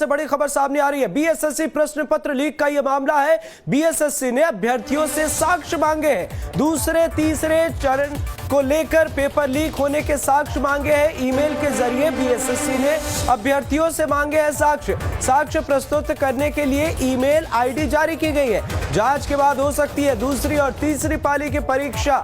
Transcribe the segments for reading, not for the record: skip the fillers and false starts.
से बड़ी खबर सामने आ रही है। बीएसएससी प्रश्न पत्र लीक का यह मामला है। बीएसएससी ने अभ्यर्थियों से साक्ष्य मांगे हैं। दूसरे तीसरे चरण को लेकर पेपर लीक होने के साक्ष्य मांगे हैं। ईमेल के जरिए बीएसएससी ने अभ्यर्थियों से मांगे हैं साक्ष्य प्रस्तुत करने के लिए ईमेल आईडी जारी की गई है। जांच के बाद हो सकती है दूसरी और तीसरी पाली की परीक्षा।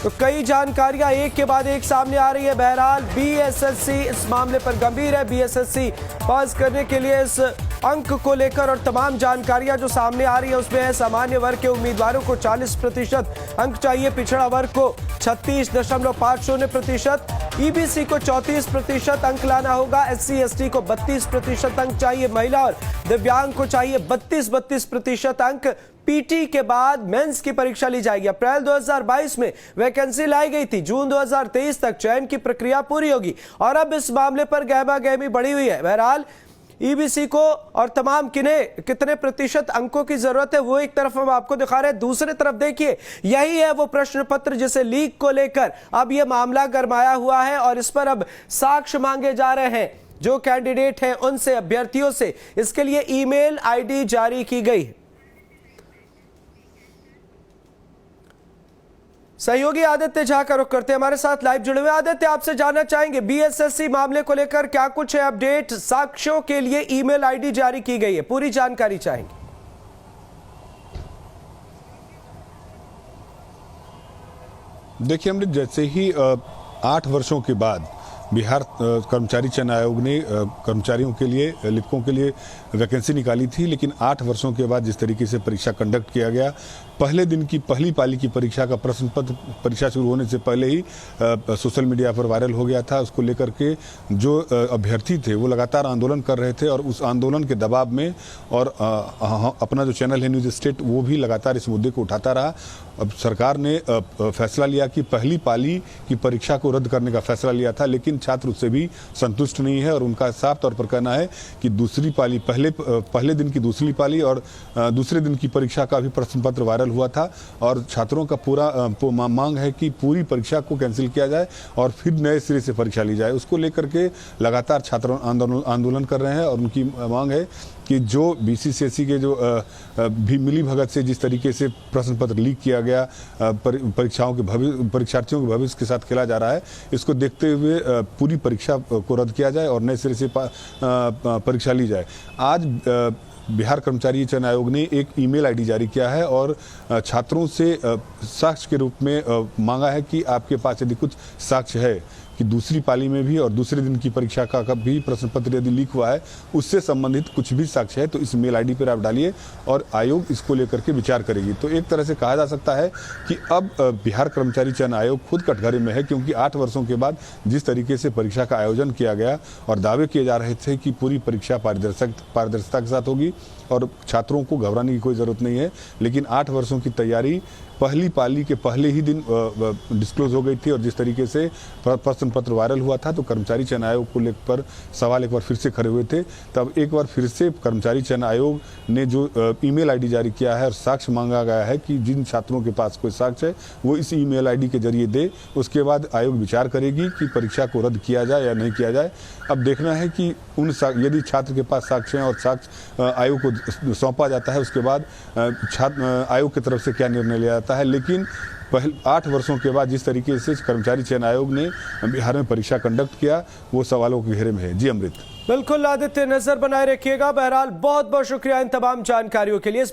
तो कई जानकारियां एक के बाद एक सामने आ रही है। बहरहाल बीएसएससी इस मामले पर गंभीर है। बीएसएससी पास करने के लिए इस अंक को लेकर और तमाम जानकारियां जो सामने आ रही है उसमें है सामान्य वर्ग के उम्मीदवारों को 40% अंक चाहिए, पिछड़ा वर्ग को 36.50%, ईबीसी को 34% अंक लाना होगा, एससी एसटी को 32% अंक चाहिए, महिला और दिव्यांग को चाहिए 32% अंक। पीटी के बाद मेंस की परीक्षा ली जाएगी। अप्रैल 2022 में वैकेंसी लाई गई थी। जून 2023 तक चयन की प्रक्रिया पूरी होगी और अब इस मामले पर गहमा-गहमी बढ़ी हुई है। बहरहाल ईबीसी को और तमाम कितने प्रतिशत अंकों की जरूरत है वो एक तरफ हम आपको दिखा रहे हैं, दूसरी तरफ देखिए यही है वो प्रश्न पत्र जिसे लीक को लेकर अब यह मामला गरमाया हुआ है और इस पर अब साक्ष्य मांगे जा रहे हैं जो कैंडिडेट हैं उनसे, अभ्यर्थियों से। इसके लिए ईमेल आईडी जारी की गई है। सहयोगी आदित्य झा का रुख करते हैं, हमारे साथ लाइव जुड़े हुए। आदित्य, आपसे जानना चाहेंगे बीएसएससी मामले को लेकर क्या कुछ है अपडेट? साक्ष्यों के लिए ईमेल आईडी जारी की गई है, पूरी जानकारी चाहेंगे। देखिए अमृत, जैसे ही 8 वर्षों के बाद बिहार कर्मचारी चयन आयोग ने कर्मचारियों के लिए, लिपिकों के लिए वैकेंसी निकाली थी, लेकिन 8 वर्षों के बाद जिस तरीके से परीक्षा कंडक्ट किया गया, पहले दिन की पहली पाली की परीक्षा का प्रश्न पत्र परीक्षा शुरू होने से पहले ही सोशल मीडिया पर वायरल हो गया था। उसको लेकर के जो अभ्यर्थी थे वो लगातार आंदोलन कर रहे थे और उस आंदोलन के दबाव में और अपना जो चैनल है न्यूज स्टेट वो भी लगातार इस मुद्दे को उठाता रहा। अब सरकार ने फैसला लिया कि पहली पाली की परीक्षा को रद्द करने का फैसला लिया था, लेकिन छात्र उससे भी संतुष्ट नहीं है और उनका साफ तौर पर कहना है कि दूसरी पाली, पहले दिन की दूसरी पाली और दूसरे दिन की परीक्षा का भी प्रश्न पत्र वायरल हुआ था और छात्रों का पूरा मांग है कि पूरी परीक्षा को कैंसिल किया जाए और फिर नए सिरे से परीक्षा ली जाए। उसको लेकर के लगातार छात्र आंदोलन कर रहे हैं और उनकी मांग है कि जो बीसीसीएसई के जो भी मिली भगत से जिस तरीके से प्रश्न पत्र लीक किया गया, परीक्षार्थियों के भविष्य के साथ खेला जा रहा है, इसको देखते हुए पूरी परीक्षा को रद्द किया जाए और नए सिरे से परीक्षा ली जाए। आज बिहार कर्मचारी चयन आयोग ने एक ईमेल आईडी जारी किया है और छात्रों से साक्ष्य के रूप में मांगा है कि आपके पास यदि कुछ साक्ष्य है कि दूसरी पाली में भी और दूसरे दिन की परीक्षा का भी प्रश्न पत्र यदि लीक हुआ है उससे संबंधित कुछ भी साक्ष्य है तो इस मेल आईडी पर आप डालिए और आयोग इसको लेकर के विचार करेगी। तो एक तरह से कहा जा सकता है कि अब बिहार कर्मचारी चयन आयोग खुद कटघरे में है, क्योंकि 8 वर्षों के बाद जिस तरीके से परीक्षा का आयोजन किया गया और दावे किए जा रहे थे कि पूरी परीक्षा पारदर्शिता के साथ होगी और छात्रों को घबराने की कोई जरूरत नहीं है, लेकिन 8 वर्षों की तैयारी पहली पाली के पहले ही दिन डिस्क्लोज हो गई थी और जिस तरीके से प्रश्न पत्र वायरल हुआ था तो कर्मचारी चयन आयोग को लेकर सवाल एक बार फिर से खड़े हुए थे। तब एक बार फिर से कर्मचारी चयन आयोग ने जो ईमेल आईडी जारी किया है और साक्ष्य मांगा गया है कि जिन छात्रों के पास कोई साक्ष्य है वो इस ईमेल आईडी के जरिए दे। उसके बाद आयोग विचार करेगी कि परीक्षा को रद्द किया जाए या नहीं किया जाए। अब देखना है कि यदि छात्र के पास साक्ष्य हैं और साक्ष्य आयोग को सौंपा जाता है उसके बाद छात्र आयोग की तरफ से क्या निर्णय लिया जाता है। लेकिन 8 वर्षों के बाद जिस तरीके से कर्मचारी चयन आयोग ने बिहार में परीक्षा कंडक्ट किया वो सवालों के घेरे में है। जी अमृत। बिल्कुल आदित्य, नजर बनाए रखिएगा। बहरहाल बहुत बहुत शुक्रिया इन तमाम जानकारियों के लिए।